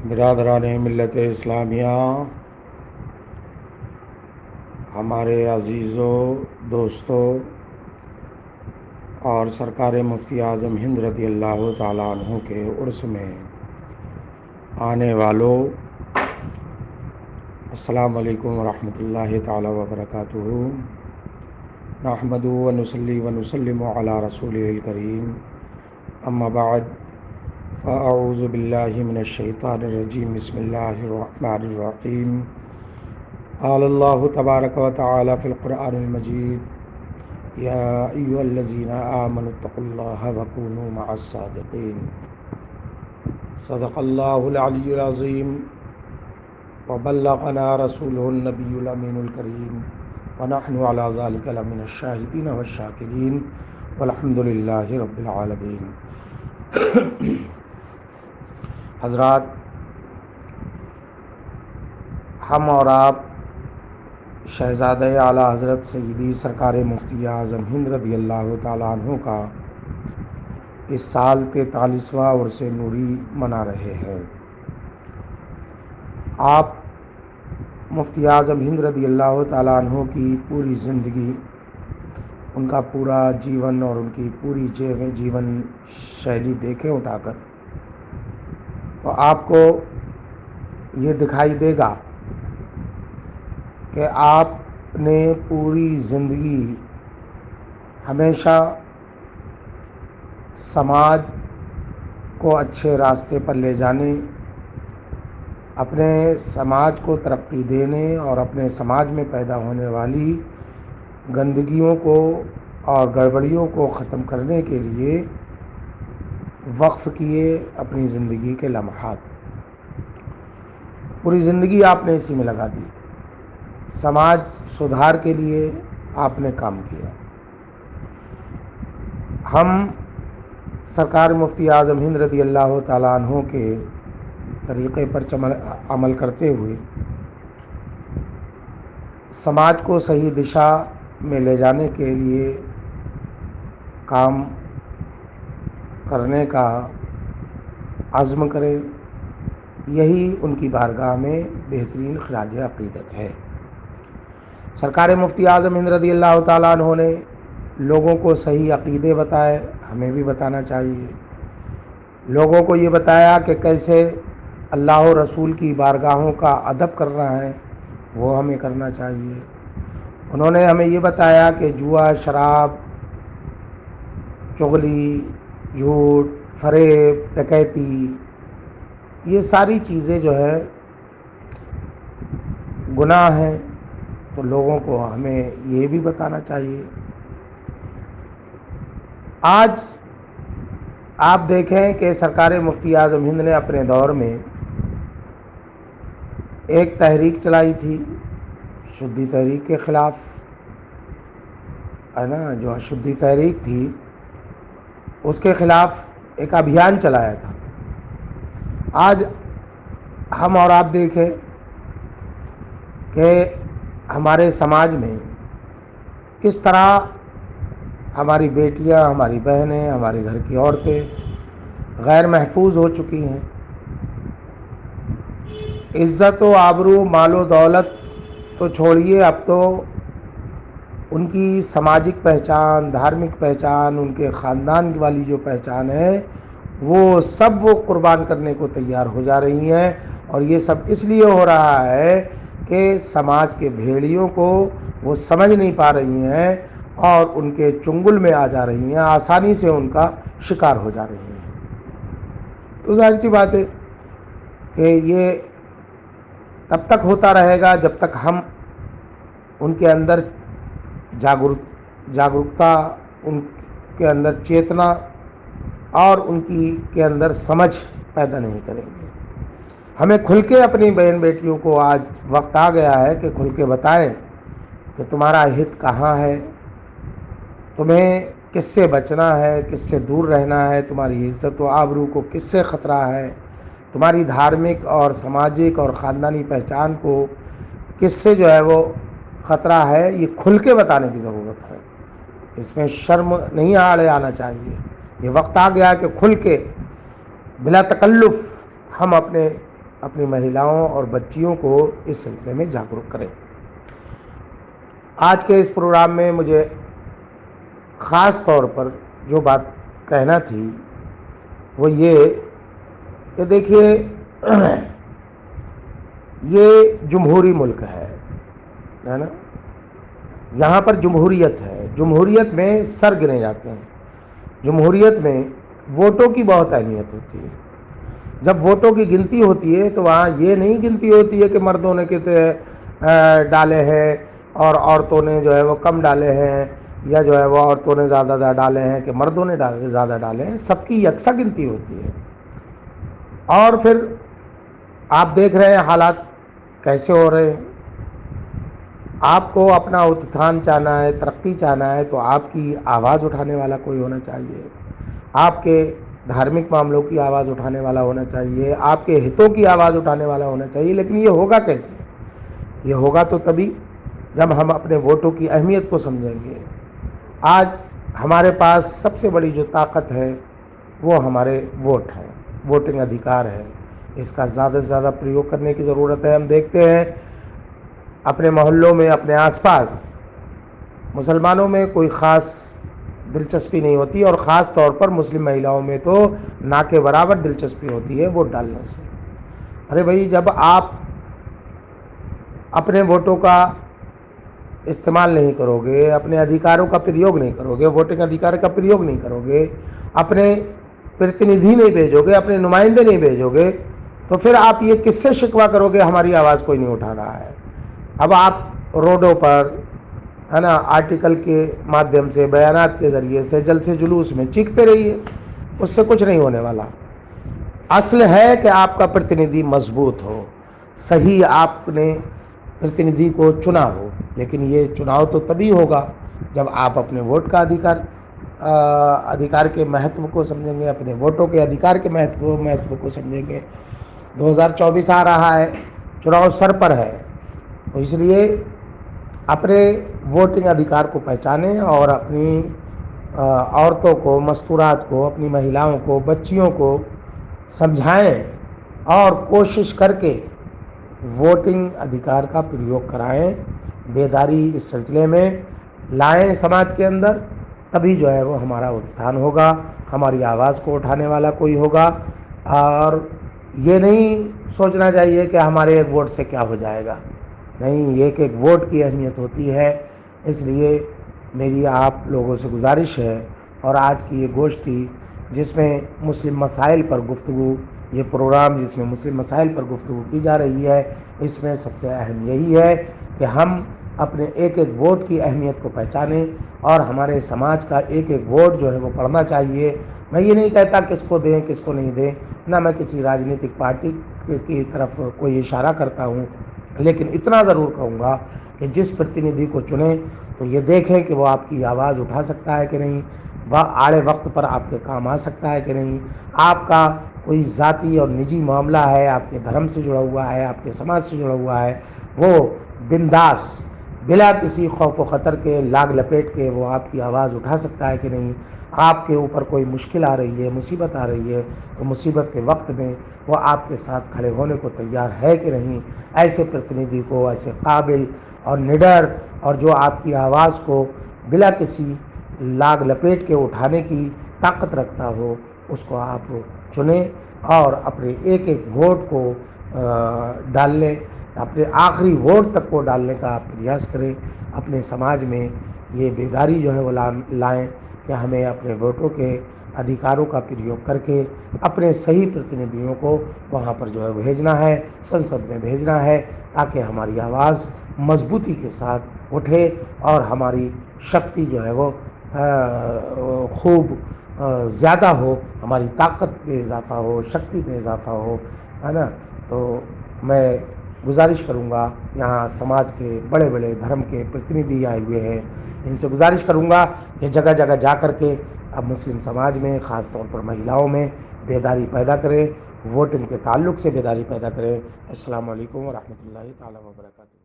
برادران ملت اسلامیہ، ہمارے عزیزوں، دوستوں اور سرکار مفتی اعظم ہند رضی اللہ تعالیٰ عنہ کے عرس میں آنے والوں، السلام علیکم ورحمۃ اللہ تعالیٰ وبرکاتہ۔ نحمدہ ونصلی ونسلم علی رسولہ الکریم، اما بعد فاعوذ باللہ من الشیطان الرجیم، بسم اللہ الرحمن الرحیم۔ قال اللہ تبارک و تعالی فی القرآن المجید، یا ایھا الذین آمنوا اتقوا اللہ وکونوا مع الصادقین۔ صدق اللہ العلی العظیم وبلغنا رسولہ النبی الامین الکریم، ونحن علی ذلک لمن الشاہدین والشاکرین، والحمد للہ رب العالمین۔ حضرات، ہم اور آپ شہزادہ اعلیٰ حضرت سیدی سرکار مفتی اعظم ہند رضی اللہ تعالیٰ عنہ کا اس سال 43واں عرس نوری منا رہے ہیں۔ آپ مفتی اعظم ہند رضی اللہ تعالیٰ عنہ کی پوری زندگی، ان کا پورا جیون اور ان کی پوری جیون شیلی دیکھیں اٹھا کر، تو آپ کو یہ دکھائی دے گا کہ آپ نے پوری زندگی ہمیشہ سماج کو اچھے راستے پر لے جانے، اپنے سماج کو ترقی دینے اور اپنے سماج میں پیدا ہونے والی گندگیوں کو اور گڑبڑیوں کو ختم کرنے کے لیے وقف کیے اپنی زندگی کے لمحات۔ پوری زندگی آپ نے اسی میں لگا دی، سماج سدھار کے لیے آپ نے کام کیا۔ ہم سرکار مفتی اعظم ہند رضی اللہ تعالیٰ عنہ کے طریقے پر عمل کرتے ہوئے سماج کو صحیح دشا میں لے جانے کے لیے کام کرنے کا عزم کرے، یہی ان کی بارگاہ میں بہترین خراج عقیدت ہے۔ سرکار مفتی اعظم ہند رضی اللہ تعالیٰ عنہ نے لوگوں کو صحیح عقیدے بتائے، ہمیں بھی بتانا چاہیے۔ لوگوں کو یہ بتایا کہ کیسے اللہ و رسول کی بارگاہوں کا ادب کرنا ہے، وہ ہمیں کرنا چاہیے۔ انہوں نے ہمیں یہ بتایا کہ جوا، شراب، چغلی، جھوٹ، فریب، ڈکیتی، یہ ساری چیزیں جو ہے گناہ ہیں، تو لوگوں کو ہمیں یہ بھی بتانا چاہیے۔ آج آپ دیکھیں کہ سرکار مفتی اعظم ہند نے اپنے دور میں ایک تحریک چلائی تھی شدی تحریک کے خلاف، ہے نا، جو شدی تحریک تھی اس کے خلاف ایک ابھیان چلایا تھا۔ آج ہم اور آپ دیکھیں کہ ہمارے سماج میں کس طرح ہماری بیٹیاں، ہماری بہنیں، ہمارے گھر کی عورتیں غیر محفوظ ہو چکی ہیں۔ عزت و آبرو، مال و دولت تو چھوڑیے، اب تو ان کی سماجک پہچان، دھارمک پہچان، ان کے خاندان والی جو پہچان ہے، وہ سب وہ قربان کرنے کو تیار ہو جا رہی ہیں۔ اور یہ سب اس لیے ہو رہا ہے کہ سماج کے بھیڑیوں کو وہ سمجھ نہیں پا رہی ہیں اور ان کے چنگل میں آ جا رہی ہیں، آسانی سے ان کا شکار ہو جا رہی ہیں۔ تو ظاہر سی بات ہے کہ یہ تب تک ہوتا رہے گا جب تک ہم ان کے اندر جاگرکتا، ان کے اندر چیتنا اور ان کے اندر سمجھ پیدا نہیں کریں گے۔ ہمیں کھل کے اپنی بہن بیٹیوں کو آج وقت آ گیا ہے کہ کھل کے بتائیں کہ تمہارا ہت کہاں ہے، تمہیں کس سے بچنا ہے، کس سے دور رہنا ہے، تمہاری عزت و آبرو کو کس سے خطرہ ہے، تمہاری دھارمک اور سماجک اور خاندانی پہچان کو کس سے جو ہے وہ خطرہ ہے، یہ کھل کے بتانے کی ضرورت ہے۔ اس میں شرم نہیں آڑے آنا چاہیے۔ یہ وقت آ گیا کہ کھل کے بلا تکلف ہم اپنے اپنی مہیلاؤں اور بچیوں کو اس سلسلے میں جاگرک کریں۔ آج کے اس پروگرام میں مجھے خاص طور پر جو بات کہنا تھی وہ یہ کہ دیکھیے یہ جمہوری ملک ہے نا، یہاں پر جمہوریت ہے، جمہوریت میں سر گنے جاتے ہیں، جمہوریت میں ووٹوں کی بہت اہمیت ہوتی ہے۔ جب ووٹوں کی گنتی ہوتی ہے تو وہاں یہ نہیں گنتی ہوتی ہے کہ مردوں نے کتنے ڈالے ہیں اور عورتوں نے جو ہے وہ کم ڈالے ہیں، یا جو ہے وہ عورتوں نے زیادہ ڈالے ہیں کہ مردوں نے زیادہ ڈالے ہیں، سب کی یکساں گنتی ہوتی ہے۔ اور پھر آپ دیکھ رہے ہیں حالات کیسے ہو رہے ہیں۔ آپ کو اپنا اتتھان چاہنا ہے، ترقی چاہنا ہے، تو آپ کی آواز اٹھانے والا کوئی ہونا چاہیے، آپ کے دھارمک معاملوں کی آواز اٹھانے والا ہونا چاہیے، آپ کے ہتوں کی آواز اٹھانے والا ہونا چاہیے۔ لیکن یہ ہوگا کیسے؟ یہ ہوگا تو تبھی جب ہم اپنے ووٹوں کی اہمیت کو سمجھیں گے۔ آج ہمارے پاس سب سے بڑی جو طاقت ہے وہ ہمارے ووٹ ہے، ووٹنگ ادھیکار ہے۔ اس کا زیادہ سے زیادہ پریوگ کرنے کی ضرورت ہے۔ ہم دیکھتے ہیں اپنے محلوں میں، اپنے آس پاس مسلمانوں میں کوئی خاص دلچسپی نہیں ہوتی، اور خاص طور پر مسلم مہیلاؤں میں تو نہ کے برابر دلچسپی ہوتی ہے ووٹ ڈالنے سے۔ ارے بھائی، جب آپ اپنے ووٹوں کا استعمال نہیں کرو گے، اپنے ادھیکاروں کا پریوگ نہیں کرو گے، ووٹنگ ادھیکار کا پریوگ نہیں کرو گے، اپنے پرتیندھی نہیں بھیجو گے، اپنے نمائندے نہیں بھیجو گے، تو پھر آپ یہ کس سے شکوہ کرو گے ہماری آواز کوئی نہیں اٹھا رہا ہے؟ اب آپ روڈوں پر ہے نا آرٹیکل کے مادھیم سے، بیانات کے ذریعے سے، جلسے جلوس میں چیختے رہیے، اس سے کچھ نہیں ہونے والا۔ اصل ہے کہ آپ کا پرتیندھی مضبوط ہو، صحیح آپ نے پرتیندھی کو چنا ہو۔ لیکن یہ چناؤ تو تبھی ہوگا جب آپ اپنے ووٹ کا ادھیکار کے مہتو کو سمجھیں گے، اپنے ووٹوں کے ادھیکار کے مہتو کو سمجھیں گے۔ 2024 آ رہا ہے، چناؤ سر پر ہے، تو اس لیے اپنے ووٹنگ ادھیکار کو پہچانیں اور اپنی عورتوں کو، مستورات کو، اپنی مہیلاؤں کو، بچیوں کو سمجھائیں اور کوشش کر کے ووٹنگ ادھیکار کا پریوگ کرائیں، بیداری اس سلسلے میں لائیں سماج کے اندر، تبھی جو ہے وہ ہمارا اتتھان ہوگا، ہماری آواز کو اٹھانے والا کوئی ہوگا۔ اور یہ نہیں سوچنا چاہیے کہ ہمارے ایک ووٹ سے کیا ہو جائے گا، نہیں، ایک ایک ووٹ کی اہمیت ہوتی ہے۔ اس لیے میری آپ لوگوں سے گزارش ہے، اور آج کی یہ گوشتی جس میں مسلم مسائل پر گفتگو، یہ پروگرام جس میں مسلم مسائل پر گفتگو کی جا رہی ہے، اس میں سب سے اہم یہی ہے کہ ہم اپنے ایک ایک ووٹ کی اہمیت کو پہچانیں، اور ہمارے سماج کا ایک ایک ووٹ جو ہے وہ پڑنا چاہیے۔ میں یہ نہیں کہتا کس کو دیں کس کو نہیں دیں، نہ میں کسی راجنیتک پارٹی کی طرف کوئی اشارہ کرتا ہوں، لیکن اتنا ضرور کہوں گا کہ جس پرتیندھی کو چنیں تو یہ دیکھیں کہ وہ آپ کی آواز اٹھا سکتا ہے کہ نہیں، وہ آڑے وقت پر آپ کے کام آ سکتا ہے کہ نہیں، آپ کا کوئی ذاتی اور نجی معاملہ ہے، آپ کے دھرم سے جڑا ہوا ہے، آپ کے سماج سے جڑا ہوا ہے، وہ بنداس بلا کسی خوف و خطر کے، لاگ لپیٹ کے وہ آپ کی آواز اٹھا سکتا ہے کہ نہیں۔ آپ کے اوپر کوئی مشکل آ رہی ہے، مصیبت آ رہی ہے، تو مصیبت کے وقت میں وہ آپ کے ساتھ کھڑے ہونے کو تیار ہے کہ نہیں۔ ایسے پرتیندھی کو، ایسے قابل اور نڈر، اور جو آپ کی آواز کو بلا کسی لاگ لپیٹ کے اٹھانے کی طاقت رکھتا ہو، اس کو آپ چنیں، اور اپنے ایک ایک ووٹ کو ڈالنے، اپنے آخری ووٹ تک کو ڈالنے کا آپ پریاس کریں۔ اپنے سماج میں یہ بیداری جو ہے وہ لائیں کہ ہمیں اپنے ووٹوں کے ادھیکاروں کا پریوگ کر کے اپنے صحیح پرتیندھیوں کو وہاں پر جو ہے بھیجنا ہے، سنسد میں بھیجنا ہے، تاکہ ہماری آواز مضبوطی کے ساتھ اٹھے اور ہماری شکتی جو ہے وہ خوب زیادہ ہو، ہماری طاقت میں اضافہ ہو، شکتی میں اضافہ ہو، ہے نا۔ تو میں گزارش کروں گا، یہاں سماج کے بڑے بڑے دھرم کے پرتیندھی آئے ہوئے ہیں، ان سے گزارش کروں گا کہ جگہ جگہ جا کر کے اب مسلم سماج میں، خاص طور پر مہیلاؤں میں بیداری پیدا کریں، ووٹنگ کے تعلق سے بیداری پیدا کریں۔ السلام علیکم ورحمۃ اللہ تعالیٰ وبرکاتہ۔